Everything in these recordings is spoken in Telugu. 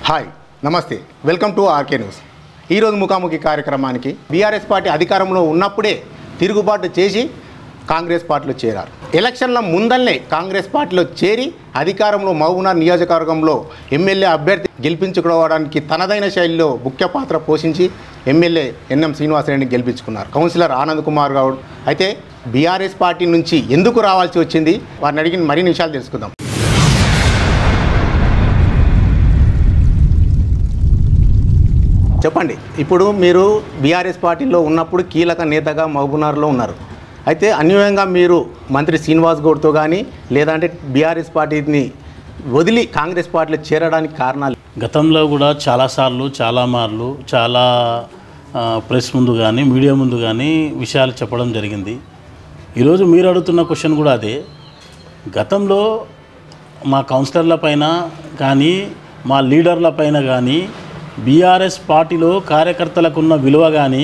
హాయ్ నమస్తే వెల్కమ్ టు ఆర్కే న్యూస్. ఈరోజు ముఖాముఖి కార్యక్రమానికి బీఆర్ఎస్ పార్టీ అధికారంలో ఉన్నప్పుడే తిరుగుబాటు చేసి కాంగ్రెస్ పార్టీలో చేరారు. ఎలక్షన్ల ముందల్నే కాంగ్రెస్ పార్టీలో చేరి అధికారంలో మహబూబ్నగర్ నియోజకవర్గంలో ఎమ్మెల్యే అభ్యర్థి గెలిపించుకోవడానికి తనదైన శైలిలో ముఖ్య పాత్ర పోషించి ఎమ్మెల్యే ఎన్ఎం శ్రీనివాసరెడ్డిని గెలిపించుకున్నారు. కౌన్సిలర్ ఆనంద్ కుమార్ గౌడ్ అయితే బీఆర్ఎస్ పార్టీ నుంచి ఎందుకు రావాల్సి వచ్చింది, వారిని అడిగిన మరిన్ని విషయాలు తెలుసుకుందాం. చెప్పండి, ఇప్పుడు మీరు బీఆర్ఎస్ పార్టీలో ఉన్నప్పుడు కీలక నేతగా మహబూబ్నగర్లో ఉన్నారు. అయితే అన్యూయంగా మీరు మంత్రి శ్రీనివాస్ గౌడ్తో కానీ లేదంటే బీఆర్ఎస్ పార్టీని వదిలి కాంగ్రెస్ పార్టీలో చేరడానికి కారణాలు? గతంలో కూడా చాలాసార్లు చాలా ప్రెస్ ముందు కానీ మీడియా ముందు కానీ విషయాలు చెప్పడం జరిగింది. ఈరోజు మీరు అడుగుతున్న క్వశ్చన్ కూడా అదే. గతంలో మా కౌన్సిలర్ల పైన కానీ మా లీడర్ల పైన కానీ బీఆర్ఎస్ పార్టీలో కార్యకర్తలకు ఉన్న విలువ కానీ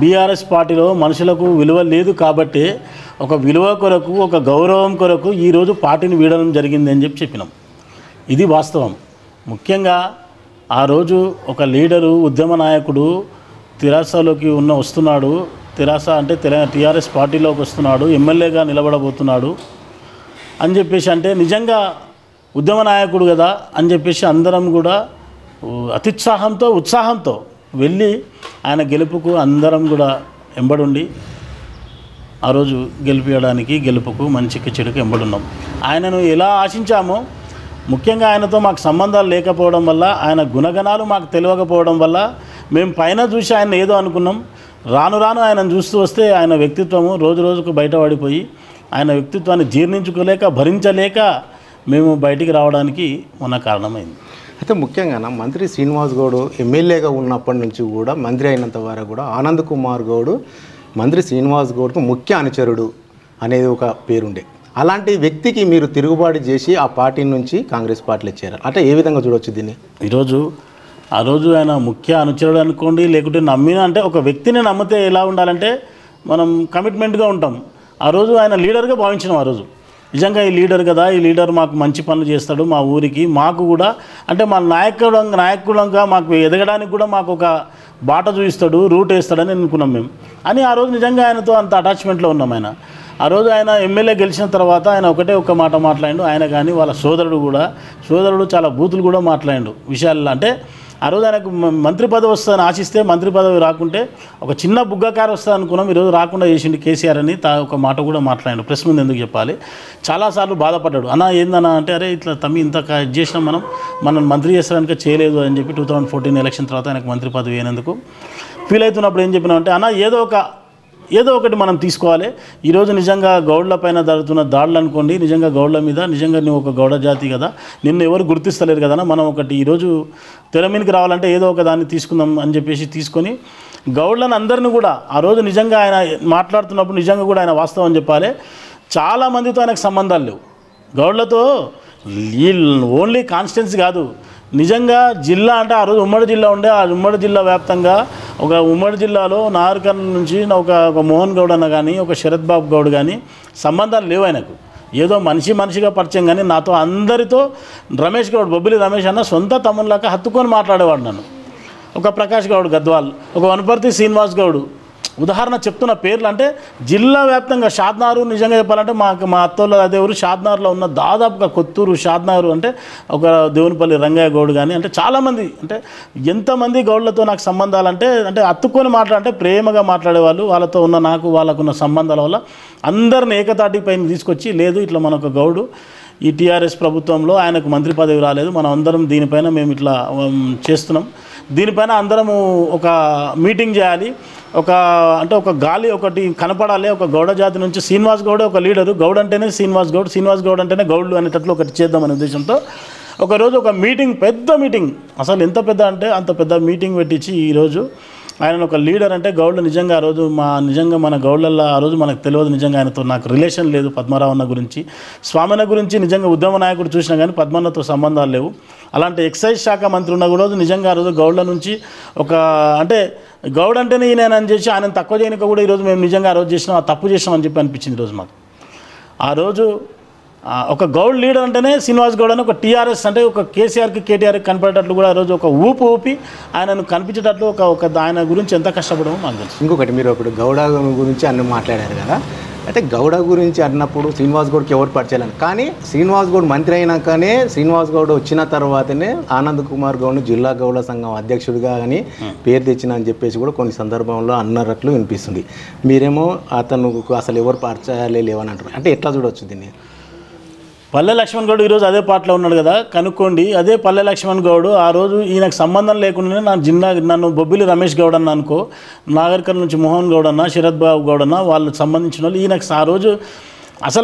బీఆర్ఎస్ పార్టీలో మనుషులకు విలువ లేదు కాబట్టి ఒక విలువ కొరకు ఒక గౌరవం కొరకు ఈరోజు పార్టీని వీడడం జరిగింది అని చెప్పినాం. ఇది వాస్తవం. ముఖ్యంగా ఆ రోజు ఒక లీడరు ఉద్యమ నాయకుడు తెరాసలోకి వస్తున్నాడు, తెరాస అంటే టీఆర్ఎస్ పార్టీలోకి వస్తున్నాడు, ఎమ్మెల్యేగా నిలబడబోతున్నాడు అని చెప్పేసి అంటే నిజంగా ఉద్యమ నాయకుడు కదా అని చెప్పేసి అందరం కూడా ఉత్సాహంతో వెళ్ళి ఆయన గెలుపుకు అందరం కూడా ఎంబడుండి ఆ రోజు గెలుపుకు మంచికి చెడుకు ఎంబడున్నాం. ఆయనను ఎలా ఆశించామో, ముఖ్యంగా ఆయనతో మాకు సంబంధాలు లేకపోవడం వల్ల, ఆయన గుణగణాలు మాకు తెలియకపోవడం వల్ల మేము పైన చూసి ఆయన ఏదో అనుకున్నాం. రాను ఆయనను చూస్తూ వస్తే ఆయన వ్యక్తిత్వము రోజుకు బయటపడిపోయి ఆయన వ్యక్తిత్వాన్ని జీర్ణించుకోలేక భరించలేక మేము బయటికి రావడానికి ఉన్న కారణమైంది. అయితే ముఖ్యంగా మంత్రి శ్రీనివాస్ గౌడ్ ఎమ్మెల్యేగా ఉన్నప్పటి నుంచి కూడా మంత్రి అయినంత వరకు కూడా ఆనంద్ కుమార్ గౌడ్ మంత్రి శ్రీనివాస్ గౌడ్కు ముఖ్య అనుచరుడు అనేది ఒక పేరుండే. అలాంటి వ్యక్తికి మీరు తిరుగుబాటు చేసి ఆ పార్టీ నుంచి కాంగ్రెస్ పార్టీలో చేరారు. అంటే ఏ విధంగా చూడవచ్చు దీన్ని? ఆ రోజు ఆయన ముఖ్య అనుచరుడు అనుకోండి, లేకుంటే నమ్మిన అంటే ఒక వ్యక్తిని నమ్మితే ఎలా ఉండాలంటే మనం కమిట్మెంట్గా ఉంటాం. ఆ రోజు ఆయన లీడర్గా భావించినాం. ఆ రోజు నిజంగా ఈ లీడర్ కదా, ఈ లీడర్ మాకు మంచి పనులు చేస్తాడు, మా ఊరికి మాకు కూడా అంటే మా నాయకుడంగా మాకు ఎదగడానికి కూడా మాకు ఒక బాట చూపిస్తాడు, రూట్ వేస్తాడని అనుకున్నాం మేము అని. ఆ రోజు నిజంగా ఆయనతో అంత అటాచ్మెంట్లో ఉన్నాం. ఆ రోజు ఆయన ఎమ్మెల్యే గెలిచిన తర్వాత ఆయన ఒక మాట మాట్లాడిండు. ఆయన కానీ వాళ్ళ సోదరుడు చాలా బూతులు కూడా మాట్లాడిండు విషయాల్లో. అంటే ఆ రోజు ఆయనకు మంత్రి పదవి వస్తుందని ఆశిస్తే మంత్రి పదవి రాకుంటే ఒక చిన్న బుగ్గకారు వస్తుంది అనుకున్నాం. ఈరోజు రాకుండా చేసిండు కేసీఆర్ అని ఒక మాట కూడా మాట్లాడాడు. ప్రెస్ ముందు ఎందుకు చెప్పాలి, చాలాసార్లు బాధపడ్డాడు. అన్న ఏందన్నా అంటే అరే ఇట్లా ఇంత చేసినాం మనం మంత్రి చేస్తానికి చేయలేదు అని చెప్పి 2014 ఎలక్షన్ తర్వాత ఆయనకు మంత్రి పదవి అయినందుకు ఫీల్ అవుతున్నప్పుడు ఏం చెప్పినాం అంటే అన్న ఏదో ఒకటి మనం తీసుకోవాలి. ఈరోజు నిజంగా గౌడ్ల పైన జరుగుతున్న దాడులు అనుకోండి, నిజంగా గౌడ్ల మీద నిజంగా నువ్వు ఒక గౌడ జాతి కదా, నిన్ను ఎవరు గుర్తిస్తలేరు కదా, మనం ఒకటి ఈరోజు తెర మీదకి రావాలంటే ఏదో ఒక దాన్ని తీసుకుందాం అని చెప్పేసి తీసుకొని గౌడ్లను అందరినీ కూడా ఆ రోజు నిజంగా ఆయన మాట్లాడుతున్నప్పుడు నిజంగా కూడా ఆయన వాస్తవం చెప్పాలి. చాలామందితో ఆయనకు సంబంధాలు లేవు. గౌడ్లతో ఓన్లీ కాన్స్టిట్యున్సీ కాదు, నిజంగా జిల్లా అంటే ఆ రోజు ఉమ్మడి జిల్లా ఉండే, ఆ ఉమ్మడి జిల్లా వ్యాప్తంగా ఒక ఉమ్మడి జిల్లాలో నార్కర్నూల్ నుంచి ఒక మోహన్ గౌడ్ అన్న కానీ ఒక శరత్ బాబు గౌడ్ కానీ సంబంధాలు లేవు ఆయనకు. ఏదో మనిషిగా పరిచయం కానీ నాతో అందరితో రమేష్ గౌడ్ బొబ్బిలి రమేష్ అన్న సొంత తమ్ముళ్ళక హత్తుకొని మాట్లాడేవాడు నన్ను. ఒక ప్రకాష్ గౌడ్ గద్వాల్, ఒక వనపర్తి శ్రీనివాస్ గౌడ్, ఉదాహరణ చెప్తున్న పేర్లు అంటే జిల్లా వ్యాప్తంగా షాద్నారు నిజంగా చెప్పాలంటే మా అత్తోళ్ళ అదే ఊరు షాద్నార్లో ఉన్న దాదాపుగా కొత్తూరు షాద్నారు అంటే ఒక దేవునిపల్లి రంగయ్య గౌడ్ కానీ అంటే చాలామంది అంటే ఎంతమంది గౌడ్లతో నాకు సంబంధాలు అంటే అత్తుకొని మాట్లాడంటే ప్రేమగా మాట్లాడేవాళ్ళు. వాళ్ళతో ఉన్న వాళ్ళకున్న సంబంధాల వల్ల అందరిని ఏకతాటి పైన తీసుకొచ్చి లేదు ఇట్లా మనొక గౌడు ఈ టీఆర్ఎస్ ప్రభుత్వంలో ఆయనకు మంత్రి పదవి రాలేదు, మనం అందరం దీనిపైన మేము ఇట్లా చేస్తున్నాం, దీనిపైన అందరము ఒక మీటింగ్ చేయాలి, ఒక గాలి ఒకటి కనపడాలి, ఒక గౌడ జాతి నుంచి శ్రీనివాస్ గౌడ్ ఒక లీడరు, గౌడ్ అంటేనే శ్రీనివాస్ గౌడ్ అంటేనే గౌడ్లు అనేటట్లు ఒకటి చేద్దామనే ఉద్దేశంతో ఒకరోజు ఒక మీటింగ్, పెద్ద మీటింగ్, అసలు ఎంత పెద్ద అంటే అంత పెద్ద మీటింగ్ పెట్టించి ఈరోజు ఆయన ఒక లీడర్ అంటే గౌడ్లు నిజంగా ఆ రోజు నిజంగా మన గౌడ్లల్లో ఆ రోజు మనకు తెలియదు. నిజంగా ఆయనతో నాకు రిలేషన్ లేదు. పద్మారావు అన్న గురించి స్వామిన గురించి నిజంగా ఉద్యమ నాయకుడు చూసినా కానీ పద్మన్నతో సంబంధాలు లేవు. అలాంటి ఎక్సైజ్ శాఖ మంత్రి ఉన్న కూడా నిజంగా ఆ రోజు గౌడ్ల నుంచి అంటే గౌడ్ అంటేనే ఈయనని చేసి ఆయన తక్కువ చేయనిక కూడా ఈరోజు మేము నిజంగా ఆ రోజు చేసినాం, తప్పు చేసినాం అని చెప్పి అనిపించింది ఈరోజు మాకు. ఆ రోజు ఒక గౌడ్ లీడర్ అంటేనే శ్రీనివాస్ గౌడ్ అని ఒక టీఆర్ఎస్ అంటే ఒక కేసీఆర్కి కేటీఆర్కి కనపడేటట్లు కూడా ఆ రోజు ఒక ఊపి ఆయనను కనిపించేటట్లు ఒక ఆయన గురించి ఎంత కష్టపడమో మాకు తెలుసు. ఇంకొకటి మీరు ఇప్పుడు గౌడ గురించి అన్ని మాట్లాడారు కదా, అంటే గౌడ గురించి అన్నప్పుడు శ్రీనివాస్ గౌడ్కి ఎవరు పరిచయాలని, కానీ శ్రీనివాస్ గౌడ్ మంత్రి అయినాకనే శ్రీనివాస్ గౌడ్ వచ్చిన తర్వాతనే ఆనంద్ కుమార్ గౌడ్ని జిల్లా గౌడ సంఘం అధ్యక్షుడిగా కానీ పేరు తెచ్చిన అని చెప్పేసి కూడా కొన్ని సందర్భంలో అన్నట్లు వినిపిస్తుంది. మీరేమో అతను అసలు ఎవరు పరిచయాలే లేవని అంటారు, అంటే ఎట్లా చూడవచ్చు దీన్ని? పల్లె లక్ష్మణ్ గౌడ్ ఈరోజు అదే పార్టీలో ఉన్నాడు కదా, కనుక్కోండి. అదే పల్లె లక్ష్మణ్ గౌడ్ ఆ రోజు ఈయనకు సంబంధం లేకుండానే నన్ను బొబ్బిలి రమేష్ గౌడ్ అన్న అనుకో, నాగర్కర్ నుంచి మోహన్ గౌడ్ అన్న, శరత్ బాబు గౌడ్ అన్న, వాళ్ళకి సంబంధించిన వాళ్ళు ఈయనకు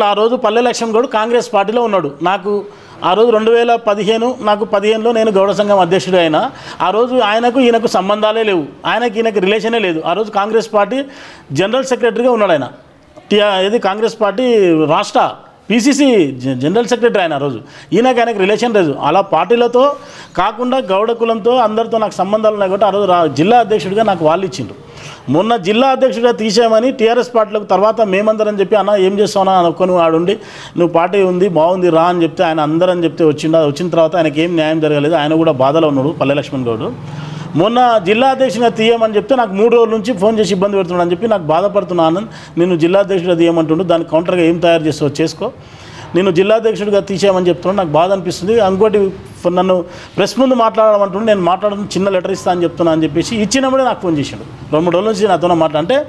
ఆ రోజు పల్లె లక్ష్మణ్ గౌడ్ కాంగ్రెస్ పార్టీలో ఉన్నాడు. నాకు ఆ రోజు 2015 నాకు 15లో నేను గౌడ సంఘం అధ్యక్షుడు అయినా ఆ రోజు ఈయనకు సంబంధాలే లేవు, ఈయనకి రిలేషనే లేదు. ఆ రోజు కాంగ్రెస్ పార్టీ జనరల్ సెక్రటరీగా ఉన్నాడు ఆయన. కాంగ్రెస్ పార్టీ రాష్ట్ర పీసీసీ జనరల్ సెక్రటరీ ఆయన. ఆ రోజు ఆయనకు రిలేషన్ లేదు. అలా పార్టీలతో కాకుండా గౌడ కులంతో అందరితో నాకు సంబంధాలు ఉన్నాయి కాబట్టి ఆ రోజు జిల్లా అధ్యక్షుడిగా నాకు వాళ్ళు ఇచ్చిండ్రు. మొన్న జిల్లా అధ్యక్షుడిగా తీసామని టీఆర్ఎస్ పార్టీలకు తర్వాత మేమందరం చెప్పి అన్న ఏం చేస్తావునా అనుకొని ఆడుండి నువ్వు పార్టీ ఉంది బాగుంది రా అని చెప్తే ఆయన అందరని చెప్తే వచ్చిన తర్వాత ఆయనకి ఏం న్యాయం జరగలేదు. ఆయన కూడా బాధలో ఉన్నాడు పల్లె లక్ష్మణ్ గౌడ్. మొన్న జిల్లా అధ్యక్షుడిగా తీయమని చెప్తే నాకు 3 రోజుల నుంచి ఫోన్ చేసి ఇబ్బంది పెడుతున్నాడు అని చెప్పి నాకు బాధపడుతున్నాను. నేను జిల్లా అధ్యక్షుడిగా తీయమంటుండు, దానికి కౌంటర్గా ఏం తయారు చేస్తావో చేసుకో, నేను జిల్లా అధ్యక్షుడిగా తీసేయమని చెప్తున్నాను, నాకు బాధ అనిపిస్తుంది. ఇంకోటి నన్ను ప్రెస్ ముందు మాట్లాడమంటుండే, నేను మాట్లాడడం చిన్న లెటర్ ఇస్తా అని చెప్తున్నా అని చెప్పేసి ఇచ్చినప్పుడే నాకు ఫోన్ చేశాడు. 2-3 రోజుల నుంచి నాతో అంటే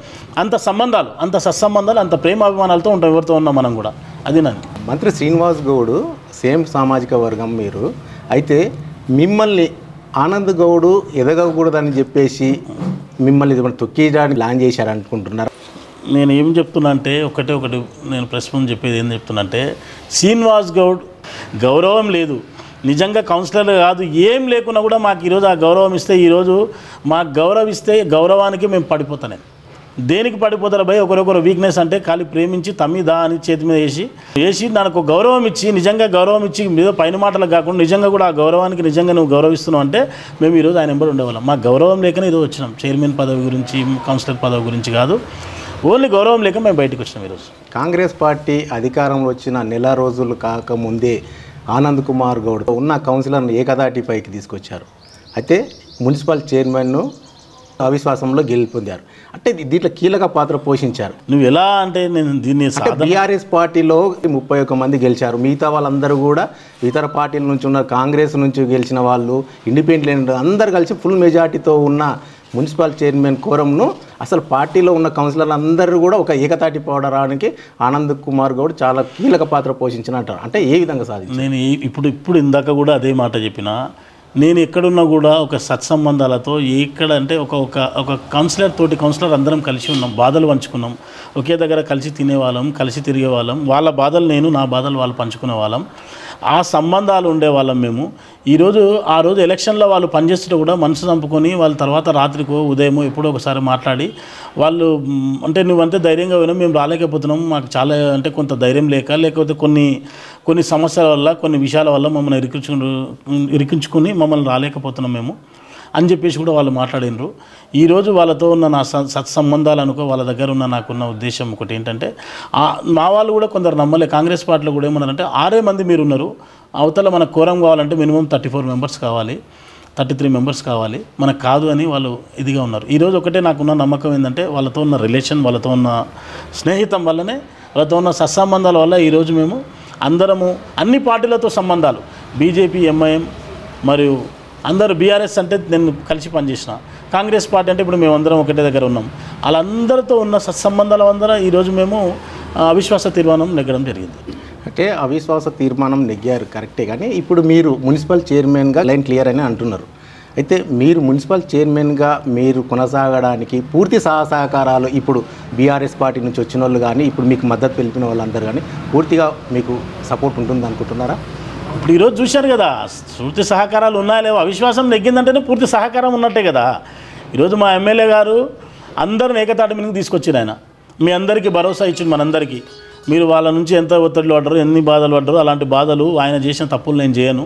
అంత సంబంధాలు, అంత సత్సంబంధాలు, అంత ప్రేమాభిమానాలతో ఉంటాం ఎవరితో ఉన్నాం మనం కూడా. అది నన్ను మంత్రి శ్రీనివాస్ గౌడ్ సేమ్ సామాజిక వర్గం మీరు అయితే మిమ్మల్ని ఆనంద్ గౌడ్ ఎదగకూడదని చెప్పేసి మిమ్మల్ని తొక్కేయడానికి ప్లాన్ చేశారనుకుంటున్నారు. నేను ఏం చెప్తున్నా అంటే ఒకటి నేను ప్రెస్ ముందు చెప్పేది ఏం చెప్తున్నా అంటే శ్రీనివాస్ గౌడ్ గౌరవం లేదు, నిజంగా కౌన్సిలర్ కాదు, ఏం లేకున్నా కూడా మాకు ఈరోజు ఆ గౌరవం ఇస్తే, ఈరోజు మాకు గౌరవిస్తే గౌరవానికి మేము పడిపోతానే. దేనికి పడిపోతారు భయ్? ఒకరొకరు వీక్నెస్ అంటే ఖాళీ ప్రేమించి తమ్మిదా అని చేతి మీద వేసి నాకు గౌరవం ఇచ్చి, నిజంగా గౌరవం ఇచ్చి మీద పైన మాటలకు కాకుండా నిజంగా కూడా ఆ గౌరవానికి నిజంగా నువ్వు గౌరవిస్తున్నావు అంటే మేము ఈరోజు ఆయన ఎంబడి ఉండేవాళ్ళం. మాకు గౌరవం లేకనే ఈరోజు వచ్చినాం. చైర్మన్ పదవి గురించి, కౌన్సిలర్ పదవి గురించి కాదు, ఓన్లీ గౌరవం లేక మేము బయటకు వచ్చినాం. ఈరోజు కాంగ్రెస్ పార్టీ అధికారంలో వచ్చిన నెల రోజులు కాకముందే ఆనంద్ కుమార్ గౌడ్ ఉన్న కౌన్సిలర్ను ఏకదాటిపైకి తీసుకొచ్చారు. అయితే మున్సిపల్ చైర్మన్ను అవిశ్వాసంలో గెలుపొందారు. అంటే దీంట్లో కీలక పాత్ర పోషించారు. నువ్వు ఎలా అంటే నేను దీన్ని బీఆర్ఎస్ పార్టీలో 31 మంది గెలిచారు, మిగతా వాళ్ళందరూ కూడా ఇతర పార్టీల నుంచి ఉన్న కాంగ్రెస్ నుంచి గెలిచిన వాళ్ళు, ఇండిపెండెంట్ అందరు కలిసి ఫుల్ మెజార్టీతో ఉన్న మున్సిపల్ చైర్మన్ కోరంను అసలు పార్టీలో ఉన్న కౌన్సిలర్లు అందరూ కూడా ఒక ఏకతాటి పోవడానికి ఆనంద్ కుమార్ గౌడ్ చాలా కీలక పాత్ర పోషించిన అంటారు. అంటే ఏ విధంగా సాధించారు? నేను ఇప్పుడు ఇందాక కూడా అదే మాట చెప్పిన, నేను ఎక్కడున్నా కూడా ఒక సత్సంబంధాలతో ఎక్కడ అంటే ఒక కౌన్సిలర్ అందరం కలిసి ఉన్నాం, బాధలు పంచుకున్నాం, ఒకే దగ్గర కలిసి తినేవాళ్ళం, కలిసి తిరిగే వాళ్ళం, వాళ్ళ బాధలు నేను, నా బాధలు వాళ్ళు పంచుకునే వాళ్ళం, ఆ సంబంధాలు ఉండేవాళ్ళం మేము. ఆ రోజు ఎలక్షన్లో వాళ్ళు పనిచేస్తుంటే కూడా మనసు చంపుకొని వాళ్ళ తర్వాత రాత్రికో ఉదయమో ఎప్పుడో ఒకసారి మాట్లాడి వాళ్ళు అంటే నువ్వంటే ధైర్యంగా పోయినా మేము రాలేకపోతున్నాం, మాకు చాలా అంటే కొంత ధైర్యం లేకపోతే కొన్ని సమస్యల వల్ల, కొన్ని విషయాల వల్ల మమ్మల్ని ఇరికించుకుని మమ్మల్ని రాలేకపోతున్నాం మేము అని చెప్పేసి కూడా వాళ్ళు మాట్లాడినరు. ఈరోజు వాళ్ళతో ఉన్న నా సత్సంబంధాలు అనుకో, వాళ్ళ దగ్గర ఉన్న నాకున్న ఉద్దేశం ఒకటి ఏంటంటే, మా వాళ్ళు కూడా కొందరు నమ్మలే. కాంగ్రెస్ పార్టీలో కూడా ఏమన్నారంటే 6 మంది మీరు ఉన్నారు, అవతల మనకు కోరం కావాలంటే మినిమం 34 మెంబర్స్ కావాలి, 33 మెంబర్స్ కావాలి, మనకు కాదు అని వాళ్ళు ఇదిగా ఉన్నారు. ఈరోజు ఒకటే నాకున్న నమ్మకం ఏంటంటే వాళ్ళతో ఉన్న రిలేషన్, వాళ్ళతో ఉన్న స్నేహితం వల్లనే, వాళ్ళతో ఉన్న సత్సంబంధాల వల్ల ఈరోజు మేము అందరము అన్ని పార్టీలతో సంబంధాలు, బీజేపీ, ఎంఐఎం మరియు అందరూ, బీఆర్ఎస్ అంటే నేను కలిసి పనిచేసిన, కాంగ్రెస్ పార్టీ అంటే ఇప్పుడు మేమందరం ఒకటే దగ్గర ఉన్నాం, వాళ్ళందరితో ఉన్న సత్సంబంధాల అందరూ ఈరోజు మేము అవిశ్వాస తీర్మానం నెగ్గడం జరిగింది. అంటే అవిశ్వాస తీర్మానం నెగ్గారు కరెక్టే, కానీ ఇప్పుడు మీరు మున్సిపల్ చైర్మన్గా లైన్ క్లియర్ అని అంటున్నారు. అయితే మీరు మున్సిపల్ చైర్మన్గా మీరు కొనసాగడానికి పూర్తి సహకారాలు ఇప్పుడు బీఆర్ఎస్ పార్టీ నుంచి వచ్చిన వాళ్ళు కానీ, ఇప్పుడు మీకు మద్దతు తెలిపిన వాళ్ళందరూ కానీ పూర్తిగా మీకు సపోర్ట్ ఉంటుంది అనుకుంటున్నారా? ఇప్పుడు ఈరోజు చూశారు కదా, పూర్తి సహకారాలు ఉన్నాయా లేవో, అవిశ్వాసం నెగ్గిందంటేనే పూర్తి సహకారం ఉన్నట్టే కదా. ఈరోజు మా ఎమ్మెల్యే గారు అందరిని ఏకతాటి మీదకి తీసుకొచ్చారు. ఆయన మీ అందరికీ భరోసా ఇచ్చింది, మనందరికీ మీరు వాళ్ళ నుంచి ఎంత ఒత్తిడిలు పడ్డారు, ఎన్ని బాధలు పడ్డారు, అలాంటి బాధలు ఆయన చేసిన తప్పులు నేను చేయను.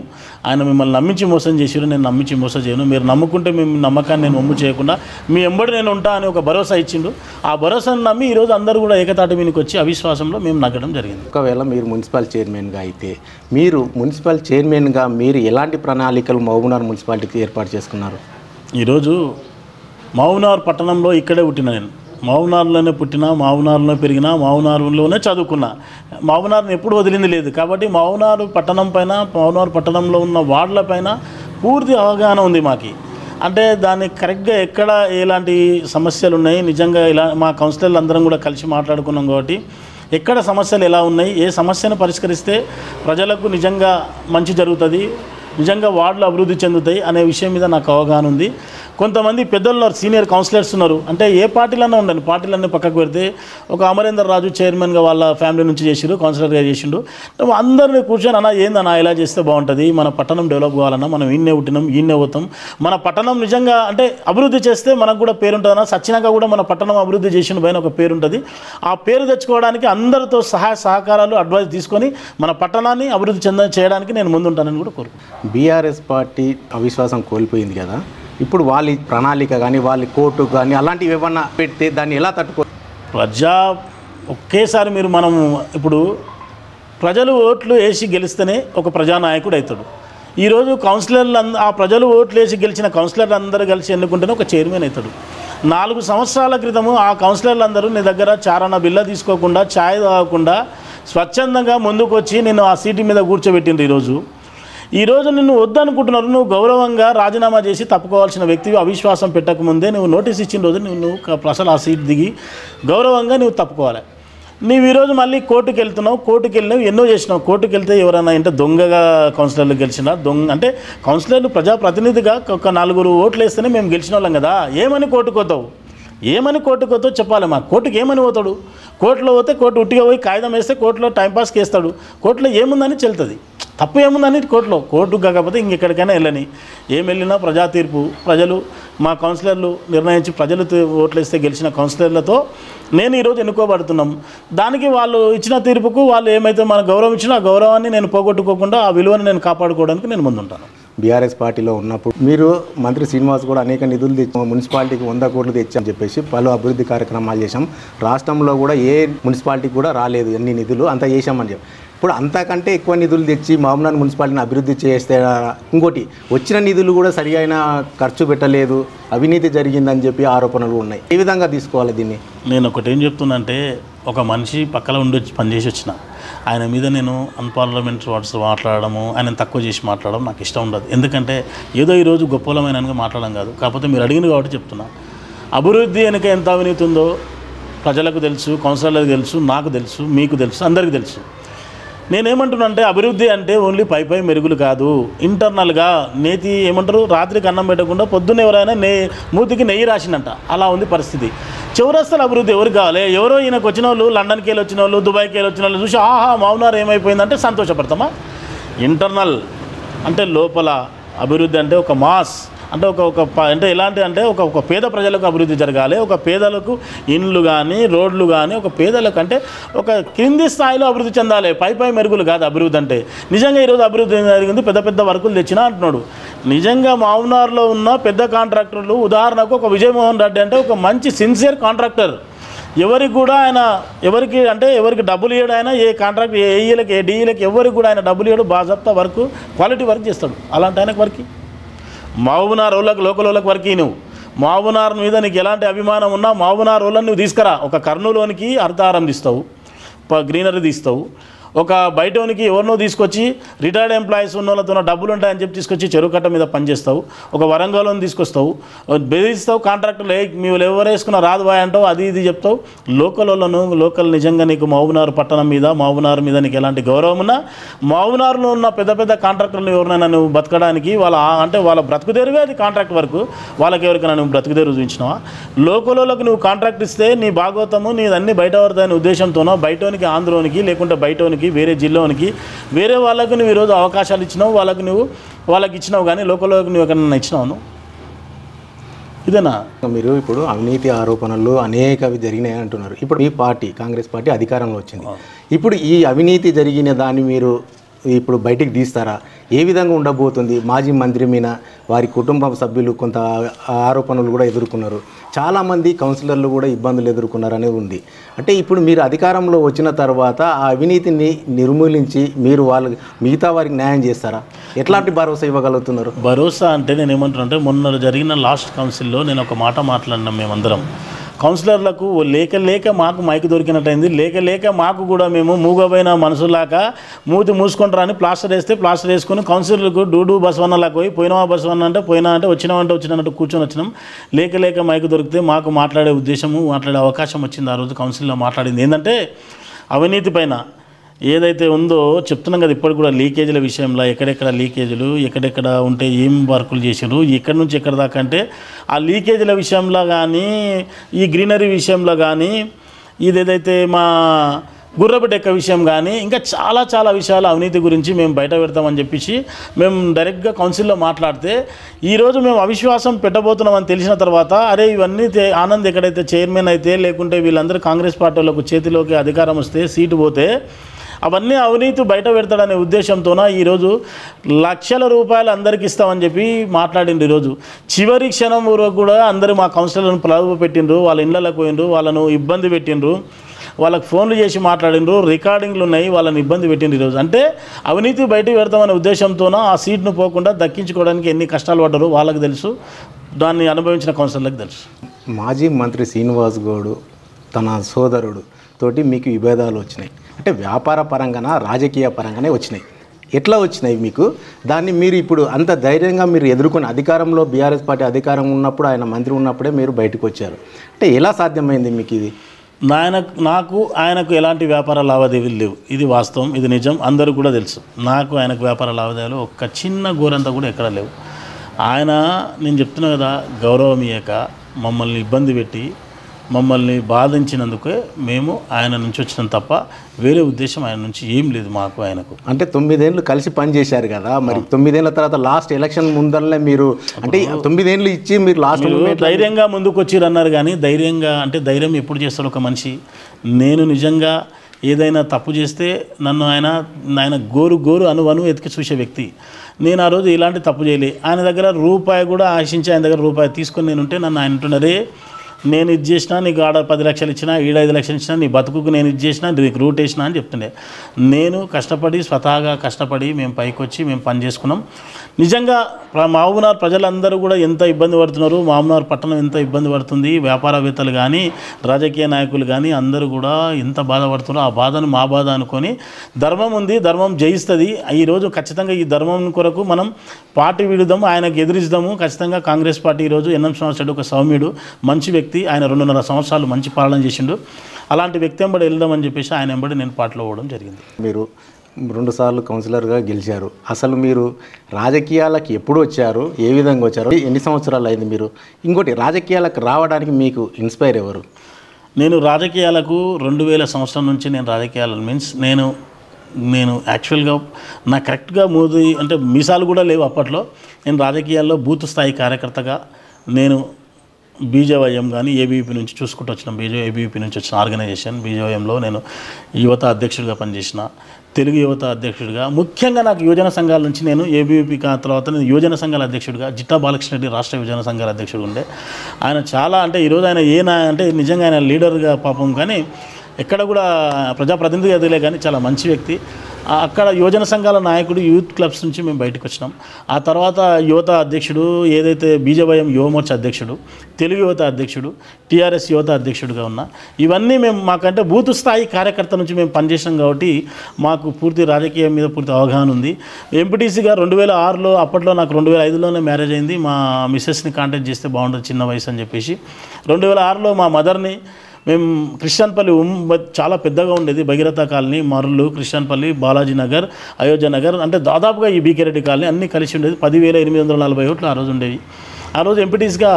ఆయన మిమ్మల్ని నమ్మించి మోసం చేసారు, నేను నమ్మించి మోసం చేయను. మీరు నమ్ముకుంటే మీ నమ్మకాన్ని నేను వమ్ము చేయకుండా మీ ఎంబడి నేను ఉంటా అని ఒక భరోసా ఇచ్చిండు. ఆ భరోసాను నమ్మి ఈరోజు అందరూ కూడా ఏకతాటి మీదకి వచ్చి అవిశ్వాసంలో మేము నగ్గడం జరిగింది. ఒకవేళ మీరు మున్సిపల్ చైర్మన్గా అయితే మీరు మున్సిపల్ చైర్మన్గా మీరు ఎలాంటి ప్రణాళికలు మహబూబ్నగర్ మున్సిపాలిటీకి ఏర్పాటు చేసుకున్నారు? ఈరోజు మహబూబ్నగర్ పట్టణంలో ఇక్కడే పుట్టిన నేను, మహబూబ్నగర్లోనే పుట్టిన, మహబూబ్నగర్లో పెరిగిన, మహబూబ్నగర్లోనే చదువుకున్నా. మహబూబ్నగర్ని ఎప్పుడు వదిలింది లేదు. కాబట్టి మహబూబ్నగర్ పట్టణం పైన, మహబూబ్నగర్ పట్టణంలో ఉన్న వార్డుల పైన పూర్తి అవగాహన ఉంది మాకు. అంటే దాన్ని కరెక్ట్గా ఎక్కడ ఎలాంటి సమస్యలు ఉన్నాయి, నిజంగా ఇలా మా కౌన్సిలర్లు అందరం కూడా కలిసి మాట్లాడుకున్నాం. కాబట్టి ఎక్కడ సమస్యలు ఎలా ఉన్నాయి, ఏ సమస్యను పరిష్కరిస్తే ప్రజలకు నిజంగా మంచి జరుగుతుంది, నిజంగా వార్డులు అభివృద్ధి చెందుతాయి అనే విషయం మీద నాకు అవగాహన ఉంది. కొంతమంది పెద్దలు ఉన్నారు, సీనియర్ కౌన్సిలర్స్ ఉన్నారు. అంటే ఏ పార్టీలన్నా ఉండండి, పార్టీలన్నీ పక్కకు పెడితే ఒక అమరేందర్ రాజు చైర్మన్గా వాళ్ళ ఫ్యామిలీ నుంచి చేసిండు, కౌన్సిలర్గా చేసిండు. అందరినీ కూర్చొని అన్న ఏందన్నా ఇలా చేస్తే బాగుంటుంది, మన పట్టణం డెవలప్ కావాలన్నా మనం ఈయనే పుట్టినాం, ఈయనే పోతాం, మన పట్టణం నిజంగా అంటే అభివృద్ధి చేస్తే మనకు కూడా పేరు ఉంటుందన్నా, సచ్చినాక కూడా మన పట్టణం అభివృద్ధి చేసిన పైన ఒక పేరు ఉంటుంది. ఆ పేరు తెచ్చుకోవడానికి అందరితో సహాయ సహకారాలు అడ్వైస్ తీసుకొని మన పట్టణాన్ని అభివృద్ధి చేయడానికి నేను ముందుంటానని కూడా కోరుకుంటున్నాను. బీఆర్ఎస్ పార్టీ అవిశ్వాసం కోల్పోయింది కదా, ఇప్పుడు వాళ్ళ ప్రణాళిక కానీ వాళ్ళ కోర్టు కానీ అలాంటివి ఏమన్నా పెడితే దాన్ని ఎలా ఒకేసారి మనం ఇప్పుడు ప్రజలు ఓట్లు వేసి గెలిస్తేనే ఒక ప్రజానాయకుడు అవుతాడు. ఈరోజు కౌన్సిలర్లు ఆ ప్రజలు ఓట్లు వేసి గెలిచిన కౌన్సిలర్లు అందరూ కలిసి ఎన్నుకుంటేనే ఒక చైర్మన్ అవుతాడు. 4 సంవత్సరాల క్రితము ఆ కౌన్సిలర్లు అందరూ నీ దగ్గర చారణ బిల్ల తీసుకోకుండా, ఛాయ్ తాగకుండా స్వచ్ఛందంగా ముందుకు వచ్చి నేను ఆ సీటు మీద కూర్చోబెట్టిండ్రు. ఈరోజు నిన్ను వద్దనుకుంటున్నారు, నువ్వు గౌరవంగా రాజీనామా చేసి తప్పుకోవాల్సిన వ్యక్తివి. అవిశ్వాసం పెట్టకముందే నువ్వు నోటీస్ ఇచ్చిన రోజు నువ్వు అసలు ఆ సీట్ దిగి గౌరవంగా నువ్వు తప్పుకోవాలి. నువ్వు ఈరోజు మళ్ళీ కోర్టుకు వెళ్తున్నావు, కోర్టుకు వెళ్ళినావు, ఎన్నో చేసినావు. కోర్టుకు వెళ్తే ఎవరైనా అంటే దొంగగా కౌన్సిలర్లు గెలిచినా, అంటే కౌన్సిలర్లు ప్రజాప్రతినిధిగా ఒక 4 ఓట్లు వేస్తేనే మేము గెలిచిన వాళ్ళం కదా. ఏమని కోర్టుకు పోతావు చెప్పాలి. మా కోర్టుకు ఏమని పోతాడు? కోర్టులో పోతే కోర్టు ఉట్టిగా పోయి కాగితం వేస్తే కోర్టులో టైంపాస్కి వేస్తాడు. కోర్టులో ఏముందని చెల్తుంది, తప్పు ఏముందని కోర్టు కాకపోతే ఇంకెక్కడికైనా వెళ్ళని. ఏం వెళ్ళినా ప్రజా తీర్పు, ప్రజలు మా కౌన్సిలర్లు నిర్ణయించి ప్రజలు ఓట్లు వేస్తే గెలిచిన కౌన్సిలర్లతో నేను ఈరోజు ఎన్నుకోబడుతున్నాం. దానికి వాళ్ళు ఇచ్చిన తీర్పుకు వాళ్ళు ఏమైతే మన గౌరవం ఇచ్చినా ఆ గౌరవాన్ని నేను పోగొట్టుకోకుండా ఆ విలువను నేను కాపాడుకోవడానికి నేను ముందుంటాను. బీఆర్ఎస్ పార్టీలో ఉన్నప్పుడు మీరు మంత్రి శ్రీనివాస్ కూడా అనేక నిధులు తెచ్చాం, మున్సిపాలిటీకి 100 కోట్లు తెచ్చామని చెప్పేసి పలు అభివృద్ధి కార్యక్రమాలు చేశాం. రాష్ట్రంలో కూడా ఏ మున్సిపాలిటీకి కూడా రాలేదు ఎన్ని నిధులు, అంతా చేశామని చెప్పి. ఇప్పుడు అంతకంటే ఎక్కువ నిధులు తెచ్చి మహబూబ్నగర్ మున్సిపాలిటీని అభివృద్ధి చేస్తే, ఇంకోటి వచ్చిన నిధులు కూడా సరిగైన ఖర్చు పెట్టలేదు, అవినీతి జరిగిందని చెప్పి ఆరోపణలు ఉన్నాయి. ఏ విధంగా తీసుకోవాలి దీన్ని? నేను ఒకటి ఏం చెప్తున్నా అంటే, ఒక మనిషి పక్కన ఉండి పనిచేసి వచ్చిన ఆయన మీద నేను అన్పార్లమెంట్ వర్డ్స్ మాట్లాడము, ఆయన తక్కువ చేసి మాట్లాడడం నాకు ఇష్టం ఉండదు. ఎందుకంటే ఏదో ఈరోజు గొప్పలమైనగా మాట్లాడడం కాదు, కాకపోతే మీరు అడిగింది కాబట్టి చెప్తున్నా. అభివృద్ధి వెనుక ఎంత అవినీతి ఉందో ప్రజలకు తెలుసు, కౌన్సిలర్లకు తెలుసు, నాకు తెలుసు, మీకు తెలుసు, అందరికీ తెలుసు. నేనేమంటున్నా అంటే అభివృద్ధి అంటే ఓన్లీ పై మెరుగులు కాదు, ఇంటర్నల్గా నేతి ఏమంటారు, రాత్రికి అన్నం పెట్టకుండా పొద్దున్న ఎవరైనా మూతికి నెయ్యి రాసిందంట, అలా ఉంది పరిస్థితి. చౌరస్తల అభివృద్ధి ఎవరికి కావాలి? ఎవరో ఈయనకు వచ్చిన వాళ్ళు, లండన్కి వెళ్ళి వచ్చిన వాళ్ళు, దుబాయ్కి వెళ్ళి వచ్చిన వాళ్ళు చూసి ఆహా మహబూబ్నగర్ ఏమైపోయిందంటే సంతోషపడతామా? ఇంటర్నల్ అంటే లోపల అభివృద్ధి అంటే ఒక మాస్ అంటే అంటే ఎలాంటి అంటే ఒక పేద ప్రజలకు అభివృద్ధి జరగాలి, ఒక పేదలకు ఇండ్లు కానీ రోడ్లు కానీ ఒక పేదలకు అంటే ఒక కింది స్థాయిలో అభివృద్ధి చెందాలి, పై మెరుగులు కాదు అభివృద్ధి అంటే. నిజంగా ఈరోజు అభివృద్ధి జరిగింది, పెద్ద వర్కులు తెచ్చినా అంటున్నాడు. నిజంగా మహబూబ్నగర్లో ఉన్న పెద్ద కాంట్రాక్టర్లు, ఉదాహరణకు ఒక విజయమోహన్ రెడ్డి అంటే ఒక మంచి సిన్సియర్ కాంట్రాక్టర్. ఎవరికి కూడా ఆయన ఎవరికి డబ్బులు ఇవ్వడు, ఆయన ఏ కాంట్రాక్ట్ ఏఈలకు ఏ డిఈలకు ఎవరికి కూడా ఆయన డబ్బులు ఇవ్వడు, బాజాప్తా వర్క్ క్వాలిటీ వర్క్ చేస్తాడు. అలాంటి ఆయనకు వర్క్ మహబూబ్నగర్ వాళ్ళకి లోకల్ వాళ్ళకి వర్క్ నువ్వు మహబూబ్నగర్ మీద నీకు ఎలాంటి అభిమానం ఉన్నా మహబూబ్నగర్ వాళ్ళని నువ్వు తీసుకురా. ఒక కర్నూలులోనికి అర్థారం తీస్తావు, గ్రీనరీ తీస్తావు, ఒక బయటోనికి ఎవరినో తీసుకొచ్చి రిటైర్డ్ ఎంప్లాయీస్ ఉన్న వాళ్ళతో డబ్బులు ఉంటాయని చెప్పి తీసుకొచ్చి చెరువు కట్ట మీద పనిచేస్తావు, ఒక వరంగల్లోని తీసుకొస్తావు, బెదిరిస్తావు, కాంట్రాక్టర్లు మీరు ఎవరు వేసుకున్న రాదు బాయ్ అంటావు, అది ఇది చెప్తావు. లోకల్ నిజంగా నీకు మహబూబ్నగర్ పట్టణం మీద, మహబూబ్నగర్ మీద నీకు ఎలాంటి గౌరవం ఉన్నా, మహబూబ్నగర్లో ఉన్న పెద్ద కాంట్రాక్టర్లు ఎవరినైనా నువ్వు బతకడానికి వాళ్ళ బ్రతుకుదేరువే అది కాంట్రాక్ట్ వరకు, వాళ్ళకి ఎవరికైనా నువ్వు బ్రతుకుదేరు చూపించినావా? లోకల్లోకి నువ్వు కాంట్రాక్ట్ ఇస్తే నీ భాగవతము నీదన్నీ బయట పడతాయనే ఉద్దేశంతోనో, బయటోనికి ఆంధ్రోనికి లేకుంటే బయటోనికి వేరే జిల్లానికి వేరే వాళ్ళకు నువ్వు ఈరోజు అవకాశాలు ఇచ్చినావు, వాళ్ళకి ఇచ్చినావు, కానీ లోకల్లోకి నువ్వు ఎక్కడన్నా ఇచ్చినావు? ఇదేనా? మీరు ఇప్పుడు అవినీతి ఆరోపణలు అనేకవి జరిగినాయి అంటున్నారు. ఇప్పుడు మీ పార్టీ కాంగ్రెస్ పార్టీ అధికారంలో వచ్చింది. ఇప్పుడు ఈ అవినీతి జరిగిన దాన్ని మీరు ఇప్పుడు బయటికి తీస్తారా? ఏ విధంగా ఉండబోతుంది? మాజీ మంత్రి మీద వారి కుటుంబ సభ్యులు కొంత ఆరోపణలు కూడా ఎదుర్కొన్నారు, చాలామంది కౌన్సిలర్లు కూడా ఇబ్బందులు ఎదుర్కొన్నారు అనేది ఉంది. అంటే ఇప్పుడు మీరు అధికారంలో వచ్చిన తర్వాత ఆ అవినీతిని నిర్మూలించి మీరు మిగతా వారికి న్యాయం చేస్తారా? ఎట్లాంటి భరోసా ఇవ్వగలుగుతున్నారు? భరోసా అంటే నేను ఏమంటున్నా అంటే, మొన్న జరిగిన లాస్ట్ కౌన్సిల్లో నేను ఒక మాట మాట్లాడినాం. మేమందరం కౌన్సిలర్లకు లేక మాకు మైకు దొరికినట్టయింది, లేక మాకు కూడా మేము మూగపోయిన మనసులాగా మూతి మూసుకుంటారా అని ప్లాస్టర్ వేసుకొని కౌన్సిలర్లకు డూడు బసవన్నలాగా పోయినావా బసవన్న అంటే పోయినా అంటే వచ్చినామంటే కూర్చొని వచ్చినాం. లేక మైకు దొరికితే మాకు మాట్లాడే అవకాశం వచ్చింది. ఆ రోజు కౌన్సిల్లో మాట్లాడింది ఏంటంటే, అవినీతి పైన ఏదైతే ఉందో చెప్తున్నాం కదా. ఇప్పటికి కూడా లీకేజీల విషయంలో ఎక్కడెక్కడ లీకేజీలు, ఎక్కడెక్కడ ఉంటే ఏం వర్కులు చేశారు, ఎక్కడి నుంచి ఎక్కడ దాకా అంటే ఆ లీకేజీల విషయంలో కానీ, ఈ గ్రీనరీ విషయంలో కానీ, ఇదేదైతే మా గుర్రబిడ్డెక్క విషయం కానీ, ఇంకా చాలా విషయాలు అవినీతి గురించి మేము బయట పెడతామని చెప్పేసి మేము డైరెక్ట్గా కౌన్సిల్లో మాట్లాడితే, ఈరోజు మేము అవిశ్వాసం పెట్టబోతున్నామని తెలిసిన తర్వాత, అరే ఇవన్నీ ఆనంద్ ఎక్కడైతే చైర్మన్ అయితే, లేకుంటే వీళ్ళందరూ కాంగ్రెస్ పార్టీలకు చేతిలోకి అధికారం వస్తే సీటు పోతే అవన్నీ అవినీతి బయట పెడతాడనే ఉద్దేశంతోన ఈరోజు లక్షల రూపాయలు అందరికి ఇస్తామని చెప్పి మాట్లాడిండ్రు. ఈరోజు చివరి క్షణం వరకు కూడా అందరూ మా కౌన్సిలర్లను ప్రలోభ పెట్టిండ్రు, వాళ్ళ ఇళ్ళకి పోయిండ్రు, వాళ్ళను ఇబ్బంది పెట్టిండ్రు, వాళ్ళకి ఫోన్లు చేసి మాట్లాడిండ్రు, రికార్డింగ్లు ఉన్నాయి, వాళ్ళని ఇబ్బంది పెట్టిండ్రు. ఈరోజు అంటే అవినీతి బయటకు పెడతామనే ఉద్దేశంతోన ఆ సీట్ను పోకుండా దక్కించుకోవడానికి ఎన్ని కష్టాలు పడ్డారో వాళ్ళకి తెలుసు, దాన్ని అనుభవించిన కౌన్సిలర్లకు తెలుసు. మాజీ మంత్రి శ్రీనివాస్ గౌడ్ తన సోదరుడు తోటి మీకు విభేదాలు వచ్చినాయి. అంటే వ్యాపార పరంగానా రాజకీయ పరంగానే వచ్చినాయి. ఎట్లా వచ్చినాయి మీకు? దాన్ని మీరు ఇప్పుడు అంత ధైర్యంగా మీరు ఎదుర్కొని అధికారంలో బీఆర్ఎస్ పార్టీ అధికారం ఉన్నప్పుడు, ఆయన మంత్రి ఉన్నప్పుడే మీరు బయటకు వచ్చారు. అంటే ఎలా సాధ్యమైంది మీకు ఇది? ఆయనకు ఎలాంటి వ్యాపార లావాదేవీలు లేవు. ఇది వాస్తవం, ఇది నిజం, అందరూ కూడా తెలుసు. ఆయనకు వ్యాపార లావాదేవీలు ఒక్క చిన్న గోరంతా కూడా ఎక్కడ లేవు. నేను చెప్తున్నా కదా, గౌరవం ఇయ్యక మమ్మల్ని ఇబ్బంది పెట్టి మమ్మల్ని బాధించినందుకే మేము ఆయన నుంచి వచ్చినాం తప్ప వేరే ఉద్దేశం ఆయన నుంచి ఏం లేదు మాకు. ఆయనకు అంటే 9 ఏళ్ళు కలిసి పనిచేశారు కదా, మరి 9 ఏళ్ళ తర్వాత లాస్ట్ ఎలక్షన్ ముందరనే మీరు అంటే 9 ఏళ్ళు ఇచ్చి మీరు లాస్ట్ ధైర్యంగా ముందుకు వచ్చిర్రు అన్నారు. కానీ ధైర్యం ఎప్పుడు చేస్తాడు ఒక మనిషి? నేను నిజంగా ఏదైనా తప్పు చేస్తే నన్ను ఆయన గోరు అను ఎతికి చూసే వ్యక్తి. నేను ఆ రోజు ఇలాంటి తప్పు చేయలే. ఆయన దగ్గర రూపాయి కూడా ఆశించి ఆయన దగ్గర రూపాయి తీసుకొని నేను ఉంటే నన్ను ఆయన అంటున్నారే, నేను ఇది చేసినా, నీకు ఆడ 10 లక్షలు ఇచ్చినా, ఈడ 5 లక్షలు ఇచ్చినా, నీ బతుకుకు నేను ఇది చేసినా, నీకు రూట్ వేసినా అని చెప్తుండే. నేను స్వతహాగా కష్టపడి మేము పైకి వచ్చి మేము పని చేసుకున్నాం. నిజంగా మహబూబ్నగర్ ప్రజలందరూ కూడా ఎంత ఇబ్బంది పడుతున్నారు, మహబూబ్నగర్ పట్టణం ఎంత ఇబ్బంది పడుతుంది, వ్యాపారవేత్తలు కానీ రాజకీయ నాయకులు కానీ అందరూ కూడా ఎంత బాధపడుతున్నారో ఆ బాధను మా బాధ అనుకొని, ధర్మం ఉంది, ధర్మం జయిస్తుంది. ఈరోజు ఖచ్చితంగా ఈ ధర్మం కొరకు మనం పార్టీ విడుదాము, ఆయనకు ఎదిరిస్తాము. ఖచ్చితంగా కాంగ్రెస్ పార్టీ ఈరోజు ఎన్ఎం శ్రీనివాస్ ఒక సౌమ్యుడు, మంచి వ్యక్తి. ఆయన 2.5 సంవత్సరాలు మంచి పాలన చేసిండు. అలాంటి వ్యక్తి వెంబడి వెళ్దామని చెప్పేసి ఆయన వెంబడి నేను పార్టీలో పోవడం జరిగింది. మీరు 2 సార్లు కౌన్సిలర్గా గెలిచారు. అసలు మీరు రాజకీయాలకు ఎప్పుడు వచ్చారు, ఏ విధంగా వచ్చారు, ఎన్ని సంవత్సరాలు అయింది మీరు? ఇంకోటి, రాజకీయాలకు రావడానికి మీకు ఇన్స్పైర్ ఎవరు? నేను రాజకీయాలకు 2000 సంవత్సరం నుంచి నేను రాజకీయాలు నేను యాక్చువల్గా నా కరెక్ట్గా అంటే మీసాలు కూడా లేవు అప్పట్లో. నేను రాజకీయాల్లో బూత్ స్థాయి కార్యకర్తగా నేను బీజేవైఎం కానీ ఏబీవీపీ నుంచి చూసుకుంటూ వచ్చిన ఏబీవీపీ నుంచి వచ్చిన ఆర్గనైజేషన్ బీజేవైఎంలో నేను యువత అధ్యక్షుడిగా పనిచేసిన, తెలుగు యువత అధ్యక్షుడిగా. ముఖ్యంగా నాకు యువజన సంఘాల నుంచి నేను ఏబీవీపీ తర్వాత నేను యువజన సంఘాల అధ్యక్షుడిగా జిట్టా బాలకృష్ణ రెడ్డి రాష్ట్ర యువజన సంఘాల అధ్యక్షుడు ఉండే. ఆయన చాలా అంటే ఈరోజు ఆయన అంటే నిజంగా ఆయన లీడర్గా పాపం, కానీ ఎక్కడ కూడా ప్రజాప్రతినిధిగా ఎదిలే కానీ చాలా మంచి వ్యక్తి. అక్కడ యువజన సంఘాల నాయకుడు, యూత్ క్లబ్స్ నుంచి మేము బయటకు వచ్చినాం. ఆ తర్వాత యువత అధ్యక్షుడు, ఏదైతే బీజేవైఎం యువమోర్చా అధ్యక్షుడు, తెలుగు యువత అధ్యక్షుడు, టీఆర్ఎస్ యువత అధ్యక్షుడిగా ఉన్నా. ఇవన్నీ మాకంటే బూత్ స్థాయి కార్యకర్త నుంచి మేము పనిచేసాం కాబట్టి మాకు పూర్తి రాజకీయం మీద పూర్తి అవగాహన ఉంది. ఎంపీటీసీగా 2006లో, అప్పట్లో నాకు 2005లోనే మ్యారేజ్ అయింది. మా మిస్సెస్ని కాంటాక్ట్ చేస్తే బాగుంటుంది, చిన్న వయసు అని చెప్పేసి 2006లో మా మదర్ని మేము క్రిస్టియన్పల్లి చాలా పెద్దగా ఉండేది, భగీరథ కాలనీ, మరులు, క్రిస్టియన్పల్లి, బాలాజీ నగర్, అయోధ్య నగర్, అంటే దాదాపుగా ఈ బీకే రెడ్డి కాలనీ అన్నీ కలిసి ఉండేది. 10,840 ఓట్లు ఆ రోజు ఉండేవి. ఆ రోజు ఎంపీటీస్గా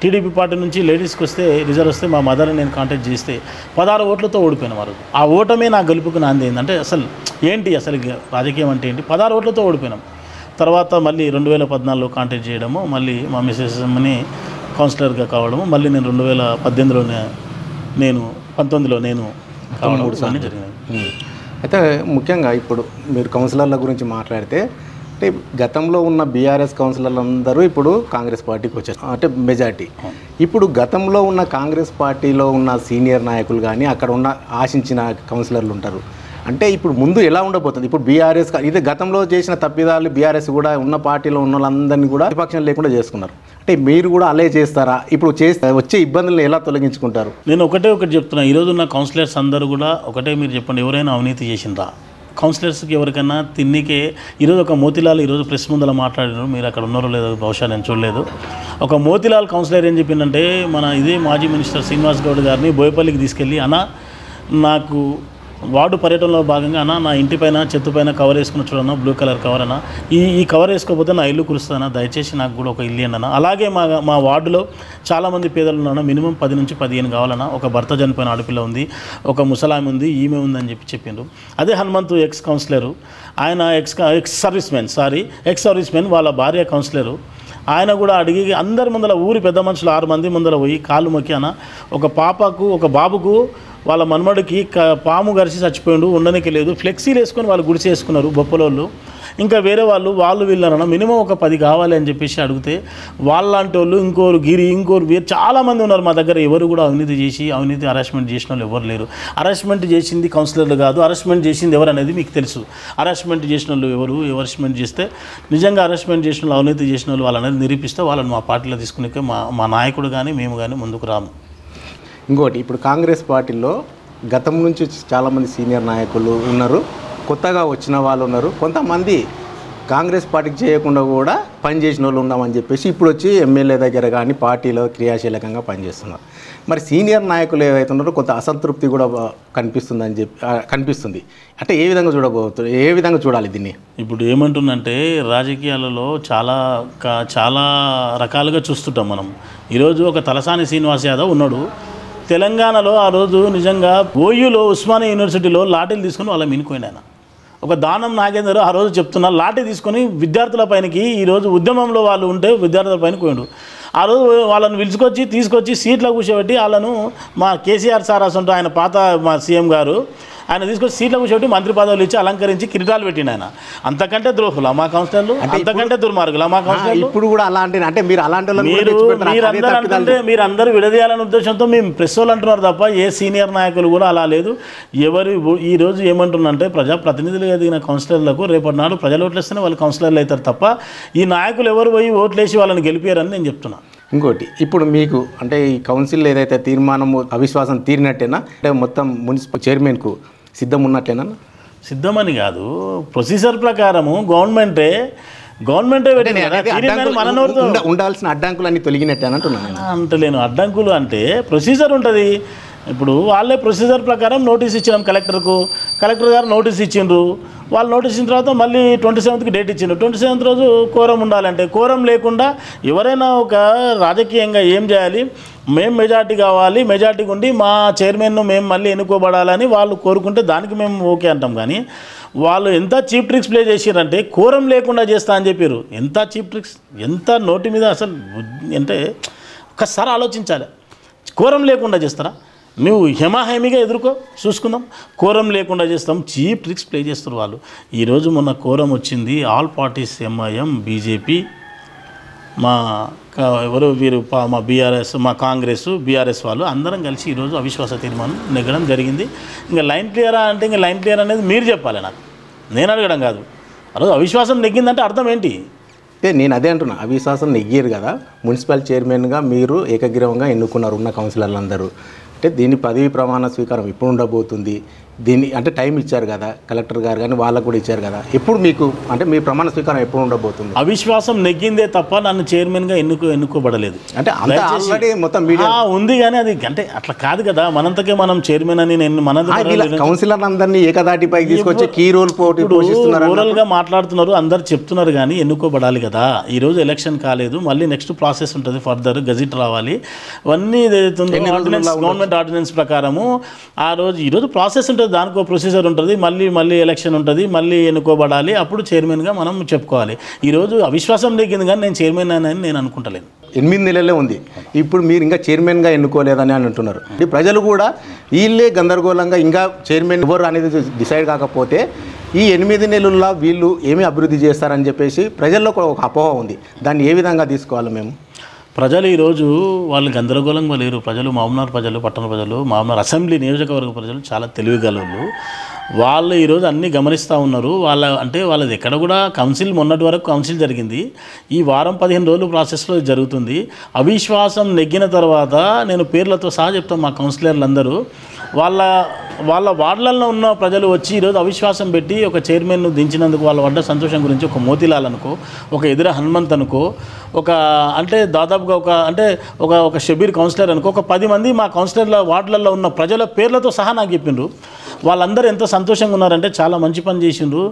టీడీపీ పార్టీ నుంచి లేడీస్కి వస్తే రిజర్వ్ వస్తే మా మదర్ని నేను కాంటాక్ట్ చేస్తే 16 ఓట్లతో ఓడిపోయినాం ఆ రోజు. ఆ ఓటమే నా గెలుపుకు నాంది. ఏంటంటే అసలు రాజకీయం అంటే ఏంటి, 16 ఓట్లతో ఓడిపోయినాం. తర్వాత మళ్ళీ 2014లో కాంటాక్ట్ చేయడము, మళ్ళీ మా మిస్సెస్ని కౌన్సిలర్గా కావడము, మళ్ళీ నేను 2018లోనే నేను 19లో నేను కావడం అన్నీ జరిగినాయి. అయితే ముఖ్యంగా ఇప్పుడు మీరు కౌన్సిలర్ల గురించి మాట్లాడితే అంటే గతంలో ఉన్న బీఆర్ఎస్ కౌన్సిలర్లు అందరూ ఇప్పుడు కాంగ్రెస్ పార్టీకి వచ్చారు, అంటే మెజార్టీ. ఇప్పుడు గతంలో ఉన్న కాంగ్రెస్ పార్టీలో ఉన్న సీనియర్ నాయకులు కానీ అక్కడ ఉన్న ఆశించిన కౌన్సిలర్లు ఉంటారు. అంటే ఇప్పుడు ముందు ఎలా ఉండబోతుంది? ఇప్పుడు బీఆర్ఎస్ ఇది గతంలో చేసిన తప్పిదాలు బీఆర్ఎస్ కూడా ఉన్న పార్టీలో ఉన్న వాళ్ళందరినీ కూడా ప్రతిపక్షం లేకుండా చేసుకున్నారు. అంటే మీరు కూడా అలే చేస్తారా? ఇప్పుడు చేస్తే వచ్చే ఇబ్బందులను ఎలా తొలగించుకుంటారు? నేను ఒకటి చెప్తున్నా, ఈరోజు ఉన్న కౌన్సిలర్స్ అందరూ కూడా ఒకటే మీరు చెప్పండి, ఎవరైనా అవినీతి చేసిండ్రా? కౌన్సిలర్స్కి ఎవరికైనా తిన్నికే ఈరోజు ఒక మోతిలాల్ ఈరోజు ప్రెస్ ముందర మాట్లాడారు, మీరు అక్కడ ఉన్నారో లేదో బహుశా నేను చూడలేదు. ఒక మోతిలాల్ కౌన్సిలర్ ఏం చెప్పిందంటే, మన ఇదే మాజీ మినిస్టర్ శ్రీనివాస్ గౌడ్ గారిని బోయపల్లికి తీసుకెళ్ళి, నాకు వార్డు పర్యటనలో భాగంగా నా ఇంటి పైన చెత్త పైన కవర్ వేసుకుని చూడన్నా, బ్లూ కలర్ కవర్ అన్న, ఈ కవర్ వేసుకోకపోతే నా ఇల్లు కురుస్తుందన్నా, దయచేసి నాకు కూడా ఒక ఇల్లు అన్న. అలాగే మా వార్డులో చాలామంది పేదలు ఉన్నా, మినిమం 10 నుంచి 15 కావాలన్నా, ఒక భర్త చనిపోయిన ఆడపిల్ల ఉంది, ఒక ముసలామె ఉంది, ఈమె ఉందని చెప్పిండ్రు. అదే హనుమంతు ఎక్స్ కౌన్సిలరు, ఆయన ఎక్స్ సర్వీస్ మెన్ వాళ్ళ భార్య కౌన్సిలరు, ఆయన కూడా అడిగి అందరి ముందర ఊరి పెద్ద మనుషులు 6 మంది ముందర పోయి కాళ్ళు మొక్కి, ఒక పాపకు ఒక బాబుకు వాళ్ళ మన్మడికి పాము గరిచి చచ్చిపోయిండు, ఉండనికి లేదు, ఫ్లెక్సీలు వేసుకొని వాళ్ళు గుడిసి వేసుకున్నారు బొప్పలోళ్ళు. ఇంకా వేరే వాళ్ళు వీళ్ళనన్నా మినిమం ఒక 10 కావాలి అని చెప్పేసి అడిగితే, వాళ్ళంటి వాళ్ళు ఇంకోరు వీరు చాలామంది ఉన్నారు మా దగ్గర. ఎవరు కూడా అవినీతి హరాస్మెంట్ చేసిన వాళ్ళు ఎవరు లేరు. హరాస్మెంట్ చేసింది కౌన్సిలర్లు కాదు, హరాస్మెంట్ చేసింది ఎవరు అనేది మీకు తెలుసు. హరాస్మెంట్ చేసిన వాళ్ళు హరాస్మెంట్ చేస్తే, నిజంగా హరాస్మెంట్ చేసిన వాళ్ళు, అవినీతి చేసిన వాళ్ళు వాళ్ళనేది నిరూపిస్తే వాళ్ళని మా పార్టీలో తీసుకునే మా నాయకుడు కానీ మేము కానీ ముందుకు రాము. ఇంకోటి, ఇప్పుడు కాంగ్రెస్ పార్టీలో గతం నుంచి చాలామంది సీనియర్ నాయకులు ఉన్నారు, కొత్తగా వచ్చిన వాళ్ళు ఉన్నారు, కొంతమంది కాంగ్రెస్ పార్టీకి చేయకుండా కూడా పనిచేసిన వాళ్ళు ఉన్నామని చెప్పేసి ఇప్పుడు వచ్చి ఎమ్మెల్యే దగ్గర కానీ పార్టీలో క్రియాశీలకంగా పనిచేస్తున్నారు. మరి సీనియర్ నాయకులు ఏవైతే ఉన్నారో కొంత అసంతృప్తి కూడా కనిపిస్తుంది. అంటే ఏ విధంగా చూడాలి దీన్ని? ఇప్పుడు ఏమంటుందంటే, రాజకీయాలలో చాలా రకాలుగా చూస్తుంటాం మనం. ఈరోజు ఒక తలసాని శ్రీనివాస్ యాదవ్ ఉన్నాడు తెలంగాణలో. ఆ రోజు నిజంగా ఓయూలో ఉస్మానియా యూనివర్సిటీలో లాఠీలు తీసుకొని వాళ్ళ మినుకోండి. ఆయన ఒక దానం నాగేందర్ ఆ రోజు చెప్తున్నా, లాఠీ తీసుకొని విద్యార్థుల పైనకి ఈరోజు ఉద్యమంలో వాళ్ళు ఉంటే విద్యార్థుల పైన పోయిండు. ఆ రోజు వాళ్ళని తీసుకొచ్చి సీట్లో కూర్చోబెట్టి వాళ్ళను మా కేసీఆర్ సార్ అసలు ఆయన పాత మా సీఎం గారు ఆయన తీసుకొచ్చి సీట్లో కూర్చోబెట్టి మంత్రి పదవులు ఇచ్చి అలంకరించి కిరీటాలు పెట్టిండు. ఆయన అంతకంటే ద్రోహులా మా కౌన్సిలర్లు? అంతకంటే దుర్మార్గులా మా కౌన్సిలర్లు? ఇప్పుడు కూడా అలాంటి అంటే మీరందరూ విడదీయాలనే ఉద్దేశంతో మేము ప్రెస్ వాళ్ళు అంటున్నారు తప్ప ఏ సీనియర్ నాయకులు కూడా అలా లేదు. ఈరోజు ఏమంటున్నంటే, ప్రజాప్రతినిధులుగా ఎదిగిన కౌన్సిలర్లకు రేపటి నాడు ప్రజలు ఓట్లేస్తేనే వాళ్ళు కౌన్సిలర్లు అవుతారు తప్ప ఈ నాయకులు ఎవరు పోయి ఓట్లేసి వాళ్ళని గెలిపారని నేను చెప్తున్నాను. ఇంకోటి, ఇప్పుడు మీకు అంటే ఈ కౌన్సిల్ ఏదైతే తీర్మానము అవిశ్వాసం తీరినట్టేనా? అంటే మొత్తం మున్సిపల్ చైర్మన్కు సిద్ధం ఉన్నట్లేనా? సిద్ధమని కాదు, ప్రొసీజర్ ప్రకారము గవర్నమెంటే ఉండాల్సిన అడ్డంకులు అన్ని తొలగినట్టేనా అంటున్నాను. అంటలేను, అడ్డంకులు అంటే ప్రొసీజర్ ఉంటుంది. ఇప్పుడు వాళ్ళే ప్రొసీజర్ ప్రకారం నోటీస్ ఇచ్చినాం కలెక్టర్ గారు నోటీస్ ఇచ్చిండ్రు. వాళ్ళు నోటీస్ ఇచ్చిన తర్వాత మళ్ళీ 27కి డేట్ ఇచ్చిండ్రు. 27th రోజు కోరం ఉండాలంటే, కోరం లేకుండా ఎవరైనా ఒక రాజకీయంగా ఏం చేయాలి, మేము మెజార్టీ కావాలి, మెజార్టీకి ఉండి మా చైర్మన్ను మేము మళ్ళీ ఎన్నుకోబడాలని వాళ్ళు కోరుకుంటే దానికి మేము ఓకే అంటాం. కానీ వాళ్ళు ఎంత చీప్ ట్రిక్స్ ప్లే చేసారంటే, కోరం లేకుండా చేస్తా అని చెప్పారు. ఎంత చీప్ ట్రిక్స్, ఎంత నోటి మీద అసలు అంటే ఒక్కసారి ఆలోచించాలి. కోరం లేకుండా చేస్తారా? నువ్వు హేమాహేమిగా చూసుకుందాం. కోరం లేకుండా చేస్తాం, చీప్ ట్రిక్స్ ప్లే చేస్తారు వాళ్ళు. ఈరోజు మొన్న కోరం వచ్చింది, ఆల్ పార్టీస్ ఎంఐఎం, బీజేపీ, మా బీఆర్ఎస్, మా కాంగ్రెస్, బీఆర్ఎస్ వాళ్ళు అందరం కలిసి ఈరోజు అవిశ్వాస తీర్మానం నెగ్గడం జరిగింది. ఇంకా లైన్ క్లియరా అంటే, ఇంకా లైన్ క్లియర్ అనేది మీరు చెప్పాలి, నాకు నేను అడగడం కాదు. ఆ రోజు అవిశ్వాసం నెగ్గిందంటే అర్థం ఏంటి? నేను అదే అంటున్నా, అవిశ్వాసం నెగ్గారు కదా, మున్సిపల్ చైర్మన్గా మీరు ఏకగ్రీవంగా ఎన్నుకున్నారు ఉన్న కౌన్సిలర్లు అందరూ. అంటే దీని పదవి ప్రమాణ స్వీకారం ఎప్పుడు ఉండబోతుంది? దీన్ని అంటే టైం ఇచ్చారు కదా కలెక్టర్ గారు, కానీ వాళ్ళకు కూడా ఇచ్చారు కదా, ఎప్పుడు మీకు అంటే మీ ప్రమాణ స్వీకారం ఎప్పుడు ఉండబోతుంది? అవిశ్వాసం నెగ్గిందే తప్ప నన్ను చైర్మన్గా ఎన్నుకోబడలేదు. అంటే ఆల్రెడీ మొత్తం మీడియా ఉంది, కానీ అది అంటే అట్లా కాదు కదా. మనంతకే మనం చైర్మన్ అని కౌన్సిలర్ అందరినీ ఏకదాటిపై తీసుకొచ్చి కీ రోల్ పోషిస్తున్నారు, ఓవరాల్గా మాట్లాడుతున్నారు, అందరు చెప్తున్నారు, కానీ ఎన్నుకోబడాలి కదా. ఈరోజు ఎలక్షన్ కాలేదు, మళ్ళీ నెక్స్ట్ ప్రాసెస్ ఉంటుంది, ఫర్దర్ గజెట్ రావాలి, అవన్నీ గవర్నమెంట్ ఆర్డినెన్స్ ప్రకారము ఈరోజు ప్రాసెస్ ఉంటుంది, దానికో ప్రొసీజర్ ఉంటుంది, మళ్ళీ ఎలక్షన్ ఉంటుంది, మళ్ళీ ఎన్నుకోబడాలి, అప్పుడు చైర్మన్గా మనం చెప్పుకోవాలి. ఈరోజు అవిశ్వాసం నెగ్గింది కానీ నేను చైర్మన్ అని నేను అనుకుంటలేను. 8 నెలలే ఉంది. ఇప్పుడు మీరు ఇంకా చైర్మన్గా ఎన్నుకోలేదని అంటున్నారు. ప్రజలు కూడా వీళ్ళే గందరగోళంగా ఇంకా చైర్మన్ ఎవరు అనేది డిసైడ్ కాకపోతే ఈ 8 నెలల్లో వీళ్ళు ఏమి అభివృద్ధి చేస్తారని చెప్పేసి ప్రజల్లో ఒక అపోహ ఉంది. దాన్ని ఏ విధంగా తీసుకోవాలి మేము? ప్రజలు ఈరోజు వాళ్ళు గందరగోళంగా లేరు. ప్రజలు మామూనార్ ప్రజలు, పట్టణ ప్రజలు, మామూనార్ అసెంబ్లీ నియోజకవర్గ ప్రజలు చాలా తెలివిగలరు. వాళ్ళు ఈరోజు అన్నీ గమనిస్తూ ఉన్నారు. వాళ్ళది ఎక్కడ కూడా కౌన్సిల్ మొన్నటి వరకు కౌన్సిల్ జరిగింది. ఈ వారం 15 రోజులు ప్రాసెస్లో జరుగుతుంది. అవిశ్వాసం నెగ్గిన తర్వాత నేను పేర్లతో సహా చెప్తాను, మా కౌన్సిలర్లందరూ వాళ్ళ వార్డులలో ఉన్న ప్రజలు వచ్చి ఈరోజు అవిశ్వాసం పెట్టి ఒక చైర్మన్ను దించినందుకు వాళ్ళ పడ్డ సంతోషం గురించి ఒక మోతీలాల్ అనుకో, ఒక ఎదుర హనుమంత్ అనుకో, దాదాపుగా ఒక షబీర్ కౌన్సిలర్ అనుకో, ఒక 10 మంది మా కౌన్సిలర్ల వార్డులలో ఉన్న ప్రజల పేర్లతో సహా నాకు చెప్పిండ్రు. వాళ్ళందరూ ఎంత సంతోషంగా ఉన్నారంటే చాలా మంచి పని చేసిండ్రు,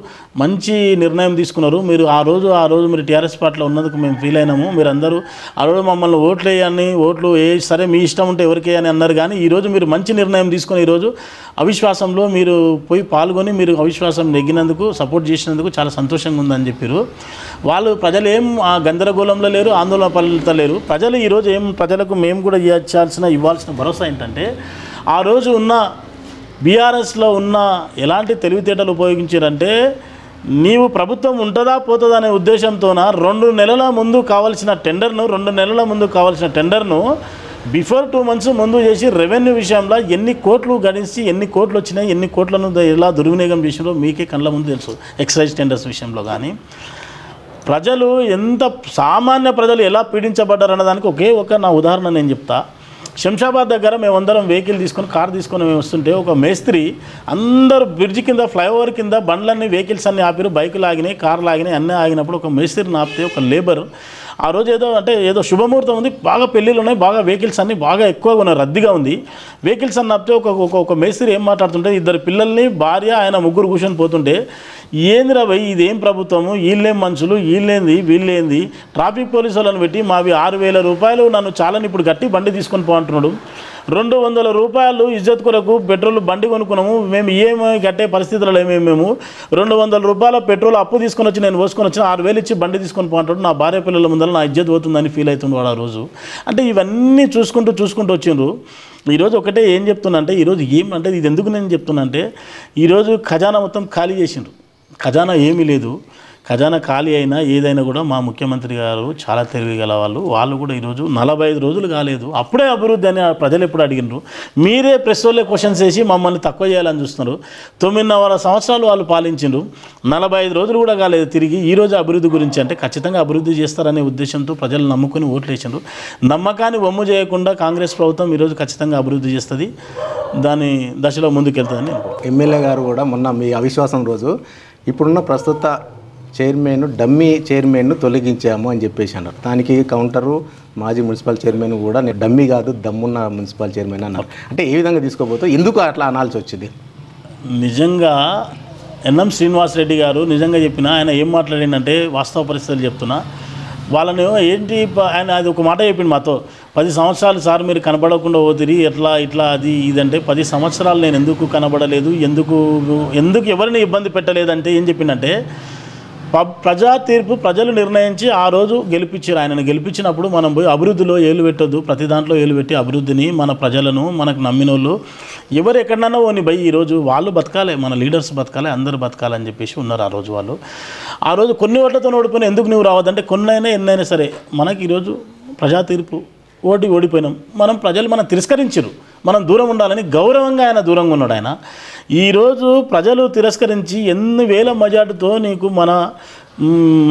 మంచి నిర్ణయం తీసుకున్నారు. మీరు ఆ రోజు మీరు టీఆర్ఎస్ పార్టీలో ఉన్నందుకు మేము ఫీల్ అయినాము. మీరు అందరూ ఆ రోజు మమ్మల్ని ఓట్లు సరే మీ ఇష్టం ఉంటే ఎవరికి అని అన్నారు. కానీ ఈరోజు మీరు మంచి నిర్ణయం తీసుకొని ఈరోజు అవిశ్వాసంలో మీరు పోయి పాల్గొని మీరు అవిశ్వాసం నెగ్గినందుకు సపోర్ట్ చేసినందుకు చాలా సంతోషంగా ఉందని చెప్పారు. ప్రజలు ఏం ఆ గందరగోళంలో లేరు, ఆందోళన పడలేరు. ప్రజలు ఈరోజు ప్రజలకు మేము కూడా ఇవ్వాల్సిన భరోసా ఏంటంటే ఆ రోజు ఉన్న బీఆర్ఎస్లో ఉన్న ఎలాంటి తెలివితేటలు ఉపయోగించారంటే నీవు ప్రభుత్వం ఉంటుందా పోతుందా అనే ఉద్దేశంతోన 2 నెలల ముందు కావాల్సిన టెండర్ను బిఫోర్ 2 మంత్స్ ముందు చేసి రెవెన్యూ విషయంలో ఎన్ని కోట్లు గణించి ఎన్ని కోట్లు వచ్చినాయి, ఎన్ని కోట్లను ఎలా దుర్వినియోగం చేసినారో మీకే కళ్ళ ముందు తెలుసు. ఎక్సైజ్ టెండర్స్ విషయంలో కానీ ప్రజలు సామాన్య ప్రజలు ఎలా పీడించబడ్డారన్న దానికి నా ఉదాహరణ నేను చెప్తా. శంషాబాద్ దగ్గర మేమందరం కార్ తీసుకొని మేము వస్తుంటే ఒక మేస్త్రి అందరూ బ్రిడ్జ్ కింద ఫ్లైఓవర్ కింద బండ్లన్నీ వెహికల్స్ అన్నీ ఆపారు, బైకులు ఆగినాయి, కార్లు ఆగినాయి, అన్నీ ఆగినప్పుడు ఒక మేస్త్రిని ఆపితే ఒక లేబర్ ఆ రోజు ఏదో శుభముహూర్తం ఉంది, బాగా పెళ్ళిళ్ళు ఉన్నాయి, బాగా వెహికల్స్ అన్నీ బాగా ఎక్కువగా ఉన్నాయి, రద్దీగా ఉంది. వెహికల్స్ అన్నీ ఆపితే ఒక మేస్త్రి ఏం మాట్లాడుతుంటే 2 పిల్లల్ని భార్య ఆయన 3 కూర్చొని పోతుంటే ఏందిరా భయ్ ఇదేం ప్రభుత్వము, వీళ్ళేం మనుషులు, వీళ్ళేంది ట్రాఫిక్ పోలీసు వాళ్ళని పెట్టి మావి 6,000 రూపాయలు నన్ను చాలని ఇప్పుడు గట్టి బండి తీసుకొని పోంటున్నాడు, 200 రూపాయలు ఇజ్జత్ కొరకు పెట్రోల్ బండి కొనుక్కున్నాము, మేము ఈఎంఐ కట్టే పరిస్థితుల్లో మేము 200 రూపాయల పెట్రోల్ అప్పు తీసుకొని వచ్చి నేను పోసుకొని వచ్చిన 6,000 ఇచ్చి బండి తీసుకొని పోంటాడు, నా భార్య పిల్లల ముందర నా ఇజ్జత్ పోతుందని ఫీల్ అవుతున్నాడు ఆ రోజు. అంటే ఇవన్నీ చూసుకుంటూ వచ్చిండ్రు. ఈరోజు ఒకటే ఏం చెప్తున్నా అంటే ఈరోజు ఇది ఎందుకు నేను చెప్తున్నా అంటే ఈరోజు ఖజానా మొత్తం ఖాళీ చేసిండ్రు. ఖజానా ఏమీ లేదు. ఖజానా ఖాళీ అయినా ఏదైనా కూడా మా ముఖ్యమంత్రి గారు చాలా తెలివిగల వాళ్ళు కూడా ఈరోజు 45 రోజులు కాలేదు అప్పుడే అభివృద్ధి అని ప్రజలు ఎప్పుడు అడిగినారు. మీరే ప్రెస్ వాళ్ళే క్వశ్చన్స్ వేసి మమ్మల్ని తక్కువ చేయాలని చూస్తున్నారు. 9.5 సంవత్సరాలు వాళ్ళు పాలించిండ్రు, 45 రోజులు కూడా కాలేదు తిరిగి ఈరోజు అభివృద్ధి గురించి అంటే ఖచ్చితంగా అభివృద్ధి చేస్తారనే ఉద్దేశంతో ప్రజలు నమ్ముకొని ఓట్లు వేసిండ్రు. నమ్మకాన్ని వమ్ము చేయకుండా కాంగ్రెస్ ప్రభుత్వం ఈరోజు ఖచ్చితంగా అభివృద్ధి చేస్తుంది, దాని దశలో ముందుకెళ్తుందని. ఎమ్మెల్యే గారు కూడా మొన్న మీ అవిశ్వాసం రోజు ఇప్పుడున్న ప్రస్తుత డమ్మీ చైర్మన్ను తొలగించాము అని చెప్పేసి అన్నారు. దానికి కౌంటరు మాజీ మున్సిపల్ చైర్మన్ కూడా నేను డమ్మీ కాదు దమ్మున్న మున్సిపల్ చైర్మన్ అన్నారు. అంటే ఏ విధంగా తీసుకోబోతూ ఎందుకు అట్లా అనాల్సి వచ్చింది? నిజంగా ఎన్ఎం శ్రీనివాసరెడ్డి గారు నిజంగా చెప్పిన ఆయన ఏం మాట్లాడిందంటే వాస్తవ పరిస్థితులు చెప్తున్నా. వాళ్ళని ఆయన అది ఒక మాట చెప్పింది మాతో, 10 సంవత్సరాలు సార్ మీరు కనబడకుండా పోతిరి ఇట్లా అది ఇదంటే 10 సంవత్సరాలు నేను ఎందుకు కనబడలేదు, ఎందుకు ఎవరిని ఇబ్బంది పెట్టలేదంటే ఏం చెప్పిందంటే ప్రజా తీర్పు ప్రజలు నిర్ణయించి ఆ రోజు గెలిపించారు. ఆయనను గెలిపించినప్పుడు మనం పోయి అభివృద్ధిలో ఏలు పెట్టొద్దు, ప్రతి దాంట్లో ఏలు పెట్టి అభివృద్ధిని మన ప్రజలను మనకు నమ్మిన వాళ్ళు ఎవరు ఎక్కడన్నా పోని భయ్ ఈరోజు వాళ్ళు బతకాలి, మన లీడర్స్ బతకాలి, అందరూ బతకాలని చెప్పేసి ఉన్నారు ఆ రోజు వాళ్ళు. ఆ రోజు కొన్ని ఓట్లతో ఓడిపోయినా ఎందుకు నువ్వు రావద్దంటే ఎన్నైనా సరే మనకి ఈరోజు ప్రజా తీర్పు ఓడిపోయినాం, ప్రజలు తిరస్కరించరు, మనం దూరం ఉండాలని గౌరవంగా ఆయన దూరంగా ఉన్నాడు. ఆయన ఈరోజు ప్రజలు తిరస్కరించి ఎన్ని వేల మెజార్టీతో నీకు మన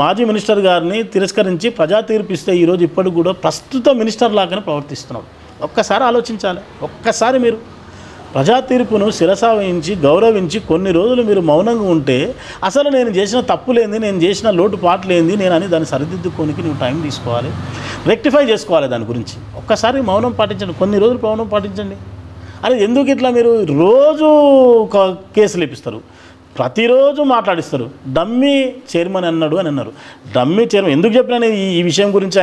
మాజీ మినిస్టర్ గారిని తిరస్కరించి ప్రజా తీర్పు ఇస్తే ఈరోజు ఇప్పటికి కూడా ప్రస్తుత మినిస్టర్ లాగానే ప్రవర్తిస్తున్నాడు. ఒక్కసారి ఆలోచించాలి. ఒక్కసారి మీరు ప్రజా తీర్పును శిరసావహించి గౌరవించి కొన్ని రోజులు మీరు మౌనంగా ఉంటే అసలు నేను చేసిన తప్పులేంది, నేను చేసిన లోటుపాట్లేంది నేను దాన్ని సరిదిద్దుకోనికి నువ్వు టైం తీసుకోవాలి, రెక్టిఫై చేసుకోవాలి దాని గురించి. ఒక్కసారి మౌనం పాటించండి, కొన్ని రోజులు మౌనం పాటించండి. అరే ఎందుకు ఇట్లా మీరు రోజు కేసులు ఇప్పిస్తారు, ప్రతిరోజు మాట్లాడిస్తారు, డమ్మీ చైర్మన్ అన్నారు. డమ్మీ చైర్మన్ ఎందుకు చెప్పినా ఈ విషయం గురించి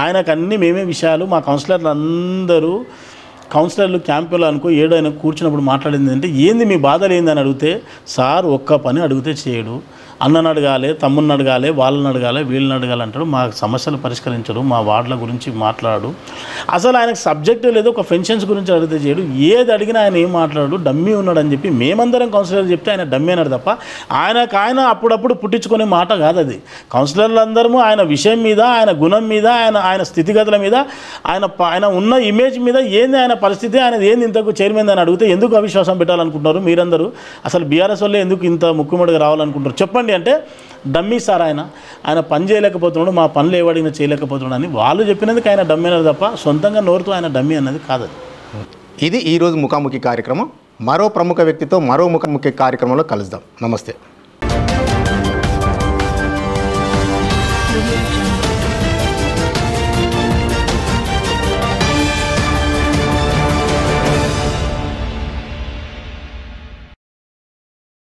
ఆయనకు అన్ని మేమే విషయాలు మా కౌన్సిలర్లు అందరూ కౌన్సిలర్లు క్యాంపులో అనుకో ఏడో ఆయన కూర్చున్నప్పుడు మాట్లాడింది అంటే ఏంది మీ బాధలు ఏందని అడిగితే సార్ ఒక్క పని అడిగితే చేయడు, అన్నను అడగాలి, తమ్ముని అడగాలి, వాళ్ళని అడగాలి, వీళ్ళని అడగాలి అంటాడు, మా సమస్యలు పరిష్కరించడు, మా వార్డుల గురించి మాట్లాడు, అసలు ఆయనకు సబ్జెక్టు లేదు, ఒక పెన్షన్స్ గురించి అడిగితే చేయడు, ఏది అడిగినా ఆయన ఏం మాట్లాడు, డమ్మీ ఉన్నాడని చెప్పి మేమందరం కౌన్సిలర్ చెప్తే ఆయన డమ్మీ అన్నాడు తప్ప ఆయన అప్పుడప్పుడు పుట్టించుకునే మాట కాదు అది. కౌన్సిలర్లందరూ ఆయన విషయం మీద, ఆయన గుణం మీద, ఆయన స్థితిగతుల మీద, ఆయన ఉన్న ఇమేజ్ మీద ఏంది ఆయన పరిస్థితి, ఆయన ఏంది ఇంతకు చైర్మన్ అని అడిగితే ఎందుకు అవిశ్వాసం పెట్టాలనుకుంటున్నారు మీరందరూ, అసలు బీఆర్ఎస్ వల్లే ఎందుకు ఇంత ముక్కుమడిగా రావాలనుకుంటారు చెప్పండి అంటే డమ్మీ సార్ ఆయన పని చేయలేకపోతున్నాడు, మా పనులు ఏవడిగినా చేయలేకపోతున్నాడు అని వాళ్ళు చెప్పినందుకు ఆయన డమ్మీ అన్నది తప్ప సొంతంగా నోరుతో ఆయన డమ్మీ అన్నది కాదు. ఇది ఈరోజు ముఖాముఖి కార్యక్రమం. మరో ప్రముఖ వ్యక్తితో మరో ముఖాముఖి కార్యక్రమంలో కలుద్దాం. నమస్తే.